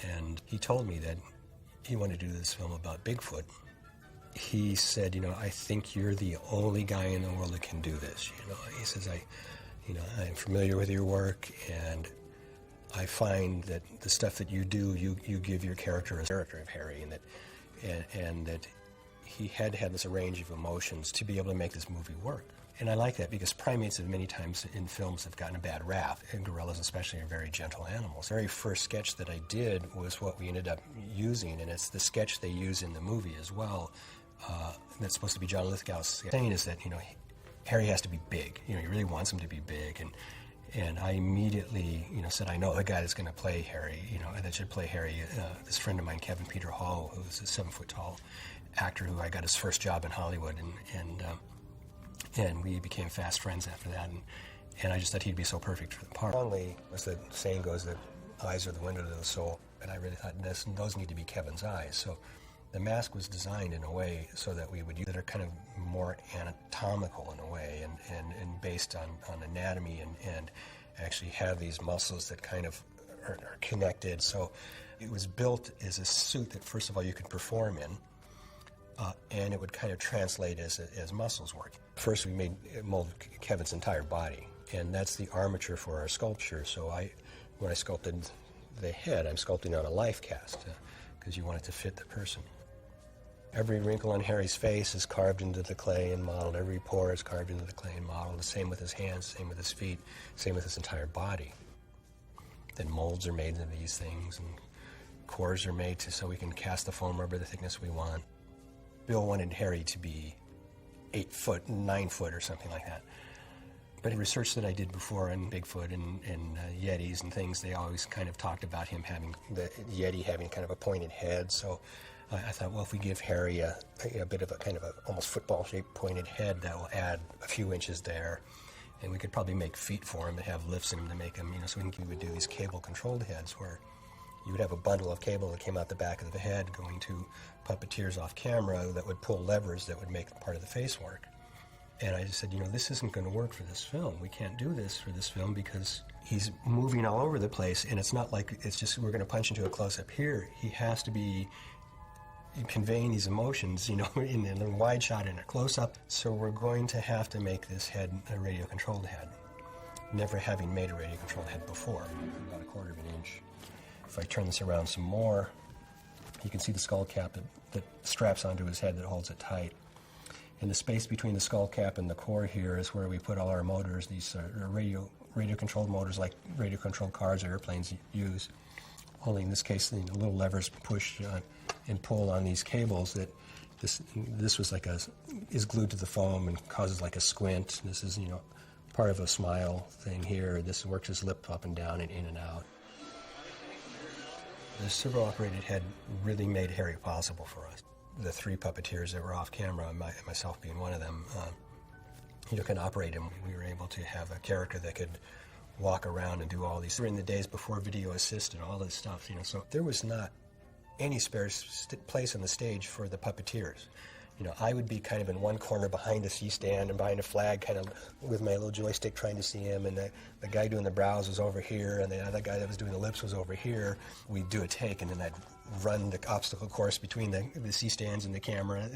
and he told me that he wanted to do this film about Bigfoot. He said, I think you're the only guy in the world that can do this. He says, I'm familiar with your work, and I find that the stuff that you do, you give your character a character of Harry, and that he had to have this range of emotions to be able to make this movie work. And I like that because primates have many times in films have gotten a bad rap, and gorillas especially are very gentle animals. The very first sketch that I did was what we ended up using, and it's the sketch they use in the movie as well. That's supposed to be John Lithgow's saying is that, Harry has to be big. He really wants him to be big. And I immediately, said, I know the guy that's going to play Harry, that should play Harry. This friend of mine, Kevin Peter Hall, who's a 7-foot-tall actor who I got his first job in Hollywood, and we became fast friends after that. And I just thought he'd be so perfect for the part. Strongly, as the saying goes, that eyes are the window to the soul. And I really thought those need to be Kevin's eyes. So the mask was designed in a way so that we would use that are kind of more anatomical in a way and based on anatomy and actually have these muscles that kind of are connected. So it was built as a suit that, first of all, you could perform in, and it would kind of translate as muscles work. First, we molded Kevin's entire body, and that's the armature for our sculpture. So when I sculpted the head, I'm sculpting on a life cast because you want it to fit the person. Every wrinkle on Harry's face is carved into the clay and modeled. Every pore is carved into the clay and modeled. The same with his hands, same with his feet, same with his entire body. Then molds are made into these things, and cores are made so we can cast the foam rubber the thickness we want. Bill wanted Harry to be 8 foot, 9 foot, or something like that. But in research that I did before on Bigfoot and Yetis and things, they always kind of talked about him having, the Yeti having kind of a pointed head. So I thought, well, if we give Harry a bit of a kind of a almost football-shaped pointed head, that will add a few inches there. And we could probably make feet for him that have lifts in them to make him, so we would do these cable-controlled heads where you would have a bundle of cable that came out the back of the head going to puppeteers off camera that would pull levers that would make part of the face work. And I just said, this isn't going to work for this film. We can't do this for this film because he's moving all over the place, and it's not like it's just we're going to punch into a close-up here. He has to be conveying these emotions, in a wide shot and a close-up. So we're going to have to make this head a radio-controlled head, never having made a radio-controlled head before, about 1/4 of an inch. If I turn this around some more, you can see the skull cap that straps onto his head that holds it tight. And the space between the skull cap and the core here is where we put all our motors. These are radio-controlled motors like radio-controlled cars or airplanes use. Only in this case, the little levers push and pull on these cables that this was is glued to the foam and causes like a squint. This is, part of a smile thing here. This works his lip up and down and in and out. The servo-operated head really made Harry possible for us. The 3 puppeteers that were off camera, myself being one of them, can operate him. We were able to have a character that could walk around and do all these. In the days before video assist and all this stuff, so there was not any spare place on the stage for the puppeteers. I would be kind of in one corner behind a C-stand and behind a flag, kind of with my little joystick trying to see him, and the guy doing the brows was over here, and the other guy that was doing the lips was over here. We'd do a take, and then I'd run the obstacle course between the C-stands and the camera.